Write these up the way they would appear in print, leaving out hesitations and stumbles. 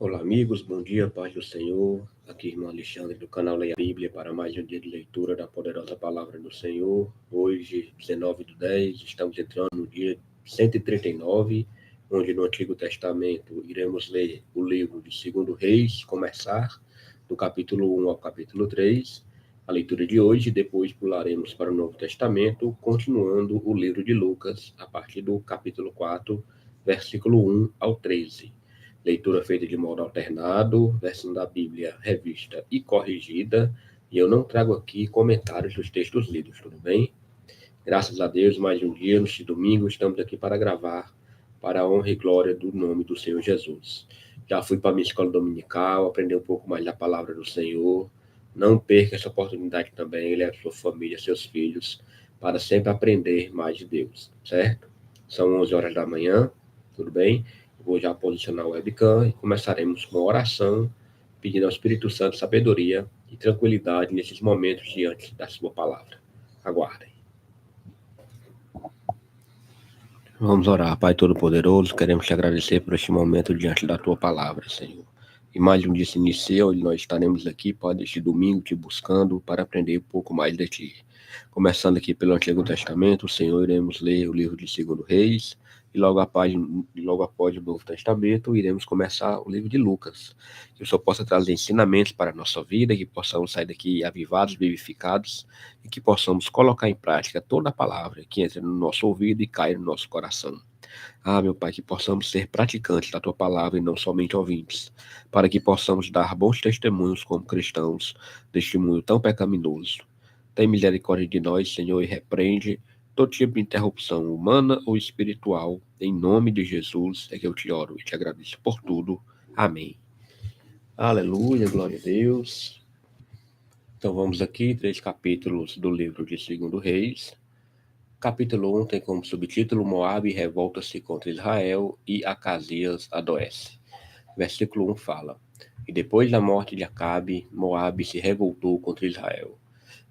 Olá, amigos, bom dia, paz do Senhor. Aqui, irmão Alexandre, do canal Leia a Bíblia, para mais um dia de leitura da poderosa palavra do Senhor. Hoje, 19/10, estamos entrando no dia 139, onde no Antigo Testamento iremos ler o livro de 2 Reis, começar do capítulo 1 ao capítulo 3, a leitura de hoje. Depois pularemos para o Novo Testamento, continuando o livro de Lucas, a partir do capítulo 4, versículo 1 ao 13. Leitura feita de modo alternado, versão da Bíblia revista e corrigida, e eu não trago aqui comentários dos textos lidos, tudo bem? Graças a Deus, mais um dia, neste domingo, estamos aqui para gravar, para a honra e glória do nome do Senhor Jesus. Já fui para a minha escola dominical, aprender um pouco mais da palavra do Senhor. Não perca essa oportunidade também, leve sua família, seus filhos, para sempre aprender mais de Deus, certo? São 11 horas da manhã, tudo bem? Vou já posicionar o webcam e começaremos com a oração, pedindo ao Espírito Santo sabedoria e tranquilidade nesses momentos diante da sua palavra. Aguardem. Vamos orar. Pai Todo-Poderoso, queremos te agradecer por este momento diante da tua palavra, Senhor. E mais um dia se inicia, onde nós estaremos aqui, Pai, este domingo, te buscando para aprender um pouco mais de ti. Começando aqui pelo Antigo Testamento, Senhor, iremos ler o livro de 2 Reis, e logo após o Novo Testamento, iremos começar o livro de Lucas. Que o Senhor possa trazer ensinamentos para a nossa vida, que possamos sair daqui avivados, vivificados, e que possamos colocar em prática toda a palavra que entra no nosso ouvido e cai no nosso coração. Meu Pai, que possamos ser praticantes da Tua palavra e não somente ouvintes, para que possamos dar bons testemunhos como cristãos deste mundo tão pecaminoso. Tem misericórdia de nós, Senhor, e repreende todo tipo de interrupção humana ou espiritual. Em nome de Jesus é que eu te oro e te agradeço por tudo. Amém. Aleluia, glória a Deus. Então vamos aqui, 3 capítulos do livro de 2 Reis. Capítulo 1 tem como subtítulo: Moabe revolta-se contra Israel e Acasias adoece. Versículo 1 fala: E depois da morte de Acabe, Moabe se revoltou contra Israel.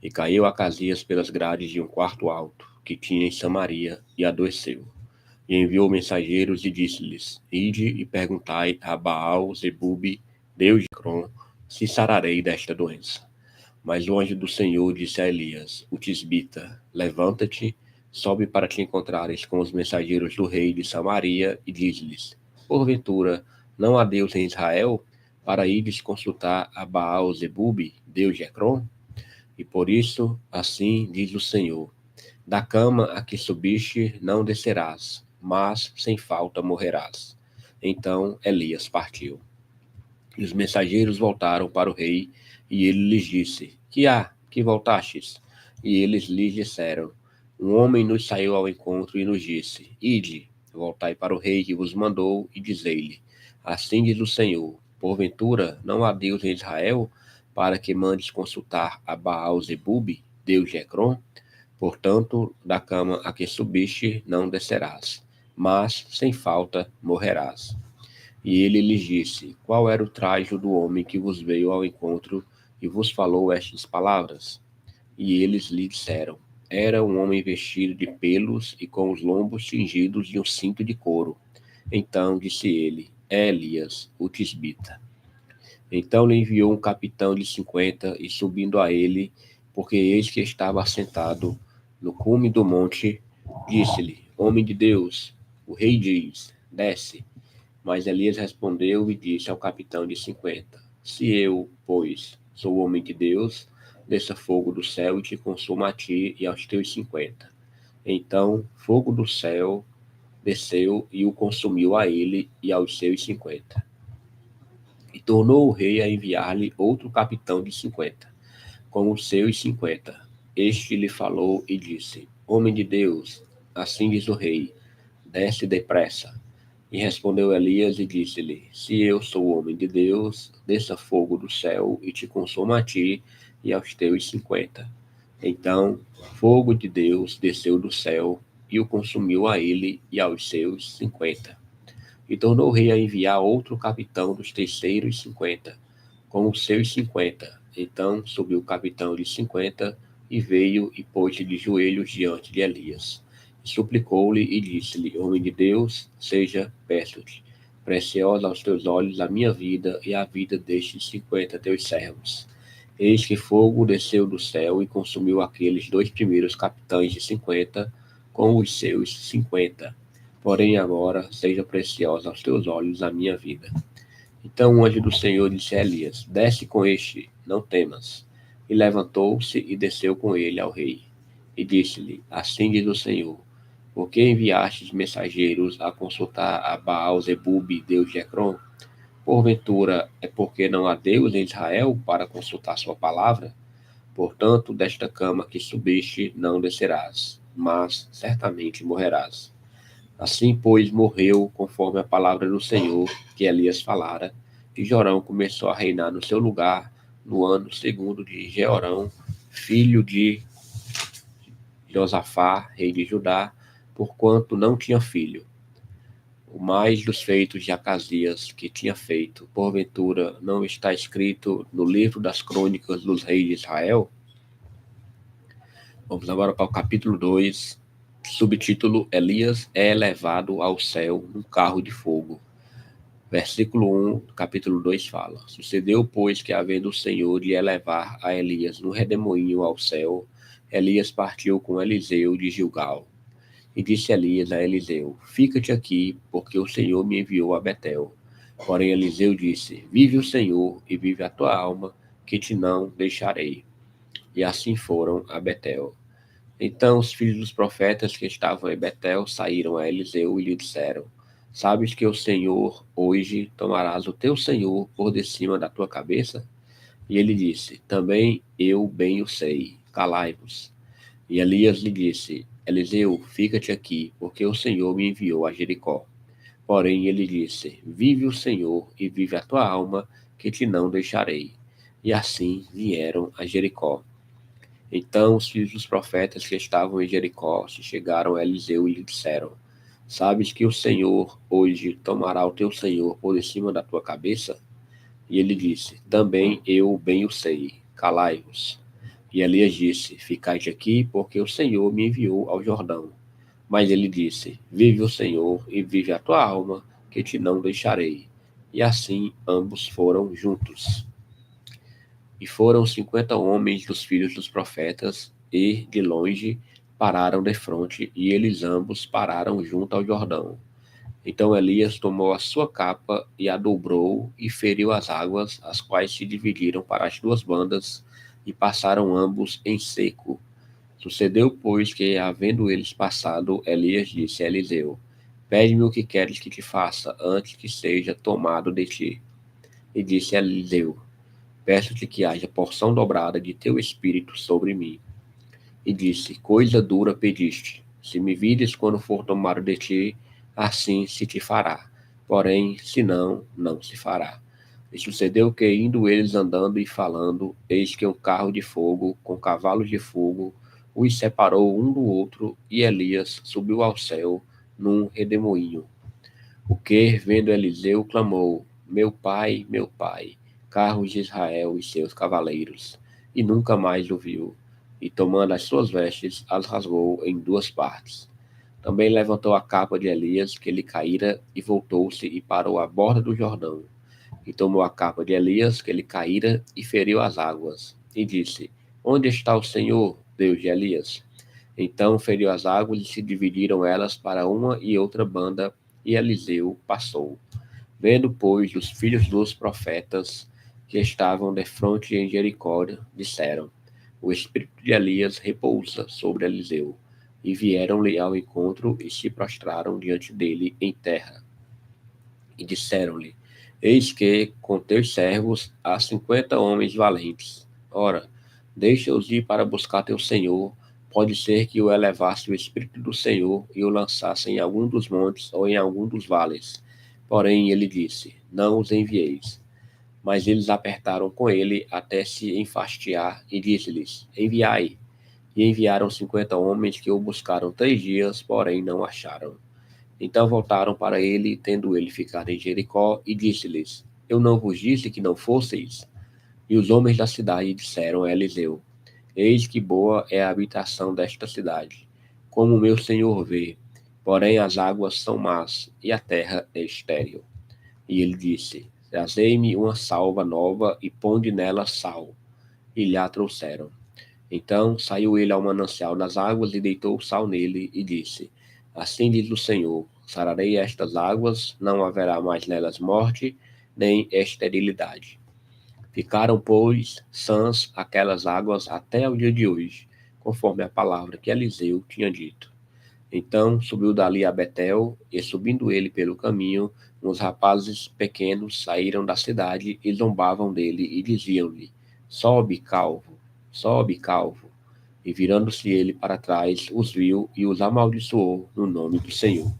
E caiu Acasias pelas grades de um quarto alto, que tinha em Samaria, e adoeceu. E enviou mensageiros e disse-lhes: Ide e perguntai a Baal-Zebube, Deus de Ecrom, se sararei desta doença. Mas o anjo do Senhor disse a Elias, o tisbita: Levanta-te, sobe para te encontrares com os mensageiros do rei de Samaria, e diz-lhes: Porventura, não há Deus em Israel, para ires consultar a Baal-Zebube, Deus de Ecrom? E por isso, assim diz o Senhor: Da cama a que subiste não descerás, mas sem falta morrerás. Então Elias partiu. E os mensageiros voltaram para o rei, e ele lhes disse: Que há, que voltastes? E eles lhes disseram: Um homem nos saiu ao encontro e nos disse: Ide, voltai para o rei que vos mandou, e dizei-lhe: Assim diz o Senhor: Porventura não há Deus em Israel, para que mandes consultar a Baal-Zebube, Deus de Ecrom? Portanto, da cama a que subiste não descerás, mas sem falta morrerás. E ele lhes disse: Qual era o trajo do homem que vos veio ao encontro e vos falou estas palavras? E eles lhe disseram: Era um homem vestido de pelos e com os lombos cingidos de um cinto de couro. Então disse ele: É Elias, o tisbita. Então lhe enviou um capitão de 50, e subindo a ele, porque eis que estava assentado no cume do monte, disse-lhe: Homem de Deus, o rei diz: Desce. Mas Elias respondeu e disse ao capitão de 50: Se eu, pois, sou homem de Deus, desça fogo do céu e te consuma a ti e aos teus 50. Então, fogo do céu desceu e o consumiu a ele e aos seus 50. E tornou o rei a enviar-lhe outro capitão de 50, com os seus 50. Este lhe falou e disse: Homem de Deus, assim diz o rei, desce depressa. E respondeu Elias e disse-lhe: Se eu sou homem de Deus, desça fogo do céu e te consuma a ti e aos teus 50. Então, fogo de Deus desceu do céu e o consumiu a ele e aos seus 50. E tornou o rei a enviar outro capitão dos terceiros 50, com os seus 50. Então subiu o capitão de 50 e veio e pôs-se de joelhos diante de Elias. E suplicou-lhe e disse-lhe: Homem de Deus, seja, peço-te, preciosa aos teus olhos a minha vida e a vida destes 50 teus servos. Eis que fogo desceu do céu e consumiu aqueles 2 primeiros capitães de 50 com os seus 50. Porém agora seja preciosa aos teus olhos a minha vida. Então o anjo do Senhor disse a Elias: Desce com este, não temas. E levantou-se e desceu com ele ao rei. E disse-lhe: Assim diz o Senhor: Por que enviastes mensageiros a consultar a Baal-zebub, deus de Ecrom? Porventura é porque não há Deus em Israel para consultar sua palavra? Portanto, desta cama que subiste não descerás, mas certamente morrerás. Assim, pois, morreu conforme a palavra do Senhor que Elias falara, e Jorão começou a reinar no seu lugar no ano segundo de Jeorão, filho de Josafá, rei de Judá, porquanto não tinha filho. O mais dos feitos de Acasias que tinha feito, porventura, não está escrito no livro das crônicas dos reis de Israel? Vamos agora para o capítulo 2, subtítulo: Elias é elevado ao céu num carro de fogo. Versículo 1, capítulo 2 fala: Sucedeu, pois, que havendo o Senhor de elevar a Elias no redemoinho ao céu, Elias partiu com Eliseu de Gilgal. E disse Elias a Eliseu: Fica-te aqui, porque o Senhor me enviou a Betel. Porém Eliseu disse: Vive o Senhor e vive a tua alma, que te não deixarei. E assim foram a Betel. Então os filhos dos profetas que estavam em Betel saíram a Eliseu e lhe disseram: Sabes que o Senhor hoje tomarás o teu Senhor por de cima da tua cabeça? E ele disse: Também eu bem o sei, calai-vos. E Elias lhe disse: Eliseu, fica-te aqui, porque o Senhor me enviou a Jericó. Porém ele disse: Vive o Senhor e vive a tua alma, que te não deixarei. E assim vieram a Jericó. Então os filhos dos profetas que estavam em Jericó se chegaram a Eliseu e lhe disseram: Sabes que o Senhor hoje tomará o teu Senhor por de cima da tua cabeça? E ele disse: Também eu bem o sei, calai-vos. E Elias disse: Ficai aqui, porque o Senhor me enviou ao Jordão. Mas ele disse: Vive o Senhor e vive a tua alma, que te não deixarei. E assim ambos foram juntos. E foram 50 homens dos filhos dos profetas, e, de longe, pararam defronte, e eles ambos pararam junto ao Jordão. Então Elias tomou a sua capa e a dobrou e feriu as águas, as quais se dividiram para as duas bandas, e passaram ambos em seco. Sucedeu, pois, que, havendo eles passado, Elias disse a Eliseu: Pede-me o que queres que te faça, antes que seja tomado de ti. E disse a Eliseu: Peço-te que haja porção dobrada de teu espírito sobre mim. E disse: Coisa dura pediste. Se me vires quando for tomado de ti, assim se te fará. Porém, se não, não se fará. E sucedeu que, indo eles andando e falando, eis que um carro de fogo, com cavalos de fogo, os separou um do outro, e Elias subiu ao céu num redemoinho. O que, vendo Eliseu, clamou: meu pai, carros de Israel e seus cavaleiros. E nunca mais o viu. E tomando as suas vestes, as rasgou em duas partes. Também levantou a capa de Elias, que lhe caíra, e voltou-se e parou à borda do Jordão. E tomou a capa de Elias, que lhe caíra, e feriu as águas. E disse: Onde está o Senhor, Deus de Elias? Então feriu as águas e se dividiram elas para uma e outra banda, e Eliseu passou. Vendo, pois, os filhos dos profetas que estavam defronte em Jericó, disseram: O espírito de Elias repousa sobre Eliseu. E vieram-lhe ao encontro e se prostraram diante dele em terra. E disseram-lhe: Eis que, com teus servos, há 50 homens valentes. Ora, deixa-os ir para buscar teu Senhor. Pode ser que o elevasse o Espírito do Senhor e o lançasse em algum dos montes ou em algum dos vales. Porém, ele disse: Não os envieis. Mas eles apertaram com ele até se enfastiar e disse-lhes: Enviai. E enviaram 50 homens que o buscaram 3 dias, porém não acharam. Então voltaram para ele, tendo ele ficado em Jericó, e disse-lhes: Eu não vos disse que não fosseis? E os homens da cidade disseram a Eliseu: Eis que boa é a habitação desta cidade, como meu senhor vê. Porém as águas são más, e a terra é estéril. E ele disse: Trazei-me uma salva nova e ponde nela sal. E lhe a trouxeram. Então saiu ele ao manancial das águas e deitou o sal nele e disse: Assim diz o Senhor: sararei estas águas, não haverá mais nelas morte, nem esterilidade. Ficaram, pois, sãs aquelas águas até o dia de hoje, conforme a palavra que Eliseu tinha dito. Então subiu dali a Betel, e subindo ele pelo caminho, uns rapazes pequenos saíram da cidade e zombavam dele e diziam-lhe: Sobe, calvo, sobe, calvo. E virando-se ele para trás, os viu e os amaldiçoou no nome do Senhor.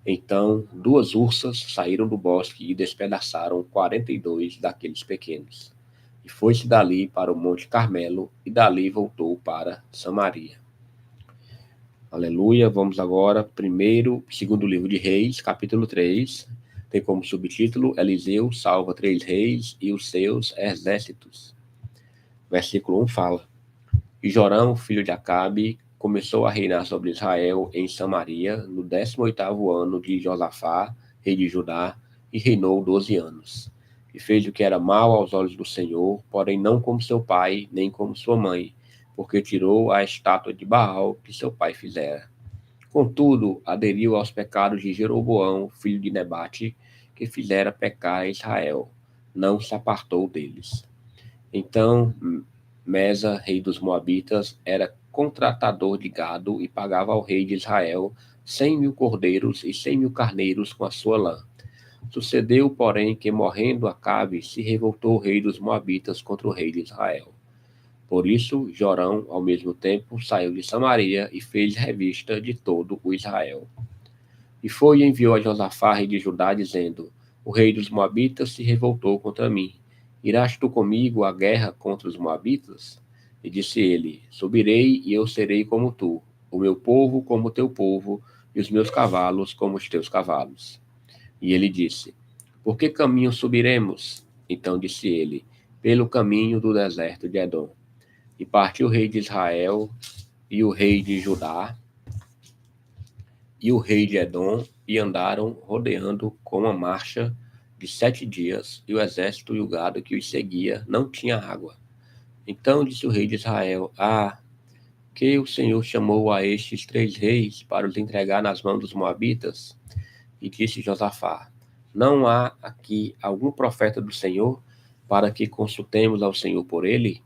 Então 2 ursas saíram do bosque e despedaçaram 42 daqueles pequenos. E foi-se dali para o Monte Carmelo, e dali voltou para Samaria. Aleluia. Vamos agora, segundo livro de Reis, capítulo 3. Tem como subtítulo: Eliseu salva 3 reis e os seus exércitos. Versículo 1 fala: E Jorão, filho de Acabe, começou a reinar sobre Israel em Samaria, no 18º ano de Josafá, rei de Judá, e reinou 12 anos. E fez o que era mal aos olhos do Senhor, porém não como seu pai, nem como sua mãe, porque tirou a estátua de Baal que seu pai fizera. Contudo, aderiu aos pecados de Jeroboão, filho de Nebate, que fizera pecar Israel. Não se apartou deles. Então, Mesa, rei dos Moabitas, era contratador de gado e pagava ao rei de Israel 100.000 cordeiros e 100.000 carneiros com a sua lã. Sucedeu, porém, que, morrendo Acabe, se revoltou o rei dos Moabitas contra o rei de Israel. Por isso, Jorão, ao mesmo tempo, saiu de Samaria e fez revista de todo o Israel. E foi e enviou a Josafá, rei de Judá, dizendo: O rei dos Moabitas se revoltou contra mim. Irás tu comigo à guerra contra os Moabitas? E disse ele: Subirei e eu serei como tu, o meu povo como o teu povo, e os meus cavalos como os teus cavalos. E ele disse: Por que caminho subiremos? Então disse ele: Pelo caminho do deserto de Edom. E partiu o rei de Israel e o rei de Judá e o rei de Edom, e andaram rodeando com a marcha de 7 dias, e o exército e o gado que os seguia não tinha água. Então disse o rei de Israel: que o Senhor chamou a estes 3 reis para os entregar nas mãos dos moabitas? E disse Josafá: Não há aqui algum profeta do Senhor para que consultemos ao Senhor por ele?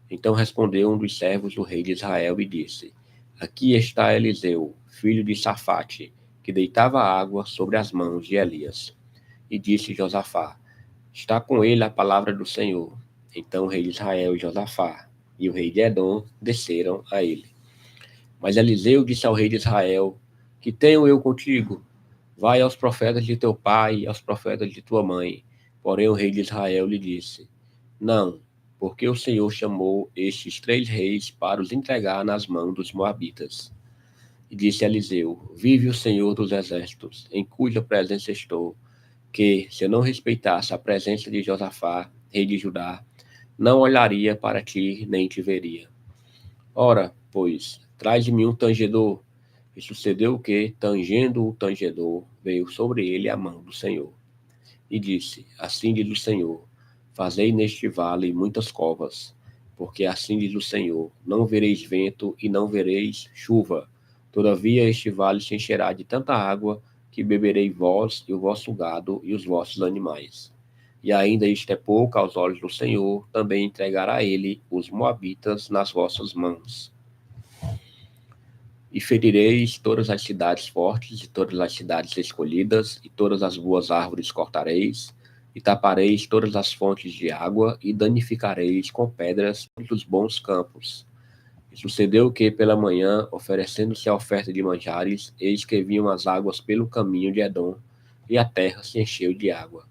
Então respondeu um dos servos do rei de Israel e disse: Aqui está Eliseu, filho de Safate, que deitava água sobre as mãos de Elias. E disse Josafá: Está com ele a palavra do Senhor. Então o rei de Israel e Josafá e o rei de Edom desceram a ele. Mas Eliseu disse ao rei de Israel: Que tenho eu contigo? Vai aos profetas de teu pai e aos profetas de tua mãe. Porém o rei de Israel lhe disse: Não, porque o Senhor chamou estes 3 reis para os entregar nas mãos dos moabitas. E disse Eliseu: Vive o Senhor dos exércitos, em cuja presença estou, que, se eu não respeitasse a presença de Josafá, rei de Judá, não olharia para ti, nem te veria. Ora, pois, traze-me um tangedor. E sucedeu que, tangendo o tangedor, veio sobre ele a mão do Senhor. E disse: Assim diz o Senhor: Fazei neste vale muitas covas, porque assim diz o Senhor: Não vereis vento e não vereis chuva. Todavia este vale se encherá de tanta água que beberei vós e o vosso gado e os vossos animais. E ainda isto é pouco aos olhos do Senhor, também entregará ele os moabitas nas vossas mãos. E ferireis todas as cidades fortes, e todas as cidades escolhidas, e todas as boas árvores cortareis, e tapareis todas as fontes de água, e danificareis com pedras todos os bons campos. E sucedeu que, pela manhã, oferecendo-se a oferta de manjares, eis que vinham as águas pelo caminho de Edom, e a terra se encheu de água.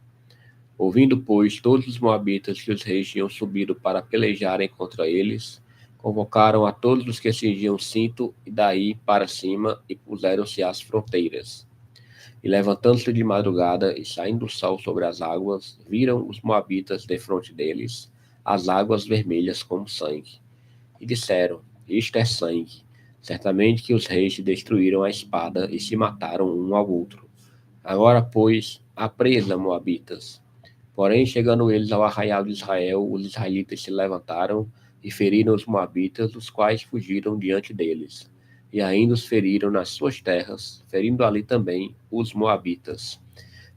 Ouvindo, pois, todos os moabitas que os reis tinham subido para pelejarem contra eles, convocaram a todos os que cingiam cinto, e daí para cima, e puseram-se às fronteiras. E levantando-se de madrugada, e saindo o sol sobre as águas, viram os moabitas defronte deles, as águas vermelhas como sangue. E disseram: Isto é sangue. Certamente que os reis se destruíram a espada, e se mataram um ao outro. Agora, pois, à presa, moabitas. Porém, chegando eles ao arraial de Israel, os israelitas se levantaram e feriram os moabitas, os quais fugiram diante deles. E ainda os feriram nas suas terras, ferindo ali também os moabitas.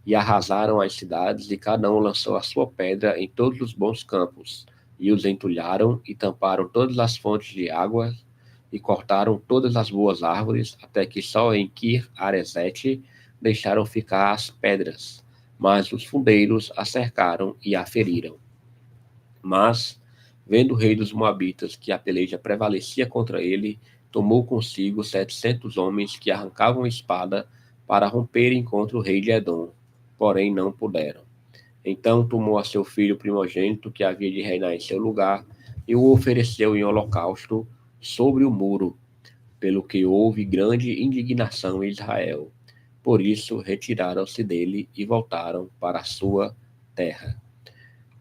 E arrasaram as cidades, e cada um lançou a sua pedra em todos os bons campos. E os entulharam, e tamparam todas as fontes de água, e cortaram todas as boas árvores, até que só em Kir-Aresete deixaram ficar as pedras. Mas os fundeiros a cercaram e a feriram. Mas, vendo o rei dos Moabitas que a peleja prevalecia contra ele, tomou consigo 700 homens que arrancavam a espada para romperem contra o rei de Edom, porém não puderam. Então tomou a seu filho primogênito, que havia de reinar em seu lugar, e o ofereceu em holocausto sobre o muro, pelo que houve grande indignação em Israel. Por isso retiraram-se dele e voltaram para a sua terra.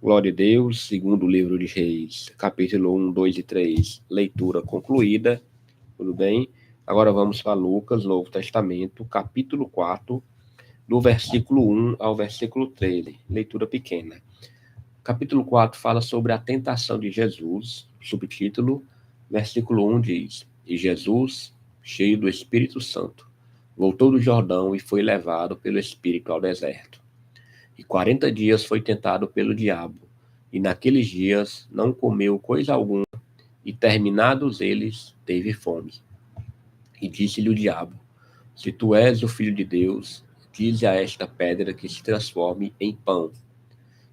Glória a Deus, segundo o livro de Reis, capítulo 1, 2 e 3, leitura concluída. Tudo bem? Agora vamos para Lucas, Novo Testamento, capítulo 4, do versículo 1 ao versículo 13, leitura pequena. Capítulo 4 fala sobre a tentação de Jesus, subtítulo, versículo 1 diz: E Jesus, cheio do Espírito Santo, voltou do Jordão e foi levado pelo Espírito ao deserto. E 40 dias foi tentado pelo diabo, e naqueles dias não comeu coisa alguma, e terminados eles, teve fome. E disse-lhe o diabo: Se tu és o Filho de Deus, dize a esta pedra que se transforme em pão.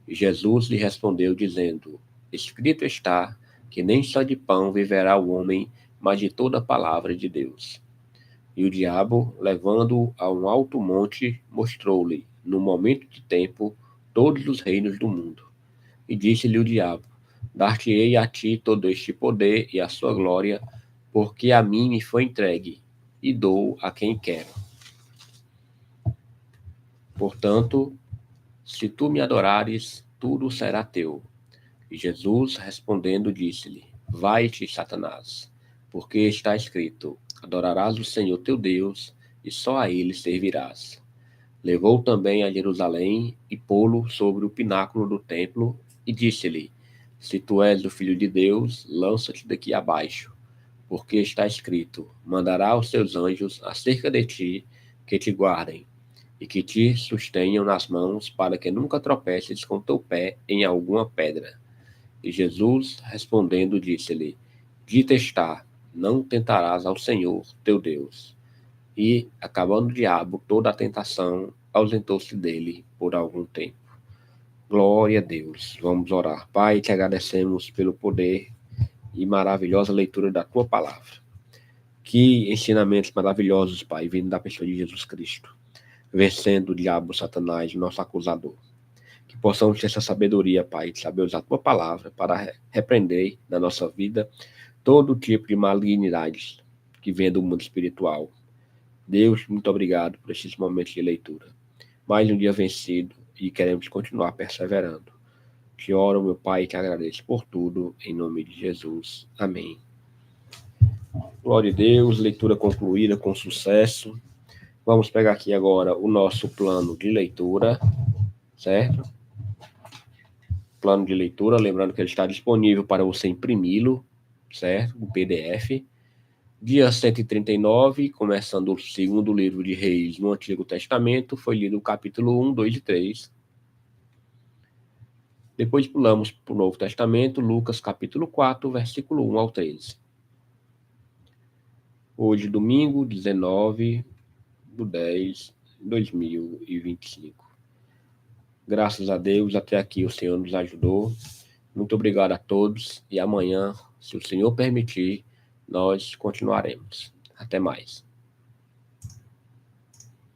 E Jesus lhe respondeu, dizendo: Escrito está, que nem só de pão viverá o homem, mas de toda a palavra de Deus. E o diabo, levando-o a um alto monte, mostrou-lhe, no momento de tempo, todos os reinos do mundo. E disse-lhe o diabo: Dar-te-ei a ti todo este poder e a sua glória, porque a mim me foi entregue, e dou a quem quero. Portanto, se tu me adorares, tudo será teu. E Jesus, respondendo, disse-lhe: Vai-te, Satanás, porque está escrito: Adorarás o Senhor teu Deus, e só a ele servirás. Levou também a Jerusalém e pô-lo sobre o pináculo do templo, e disse-lhe: Se tu és o Filho de Deus, lança-te daqui abaixo, porque está escrito: Mandará os seus anjos acerca de ti, que te guardem, e que te sustenham nas mãos, para que nunca tropeces com teu pé em alguma pedra. E Jesus, respondendo, disse-lhe: Dito está, não tentarás ao Senhor teu Deus. E, acabando o diabo toda a tentação, ausentou-se dele por algum tempo. Glória a Deus. Vamos orar. Pai, te agradecemos pelo poder e maravilhosa leitura da tua palavra. Que ensinamentos maravilhosos, Pai, vindo da pessoa de Jesus Cristo, vencendo o diabo, Satanás, nosso acusador. Que possamos ter essa sabedoria, Pai, de saber usar a tua palavra para repreender na nossa vida todo tipo de malignidades que vem do mundo espiritual. Deus, muito obrigado por esses momentos de leitura. Mais um dia vencido e queremos continuar perseverando. Te oro, meu Pai, e te agradeço por tudo, em nome de Jesus. Amém. Glória a Deus, leitura concluída com sucesso. Vamos pegar aqui agora o nosso plano de leitura, certo? Plano de leitura, lembrando que ele está disponível para você imprimi-lo, certo? O PDF. Dia 139, começando o segundo livro de Reis no Antigo Testamento, foi lido o capítulo 1, 2 e 3. Depois pulamos para o Novo Testamento, Lucas capítulo 4, versículo 1 ao 13. Hoje, domingo, 19 de 10 de 2025. Graças a Deus, até aqui o Senhor nos ajudou. Muito obrigado a todos e amanhã, se o Senhor permitir, nós continuaremos. Até mais.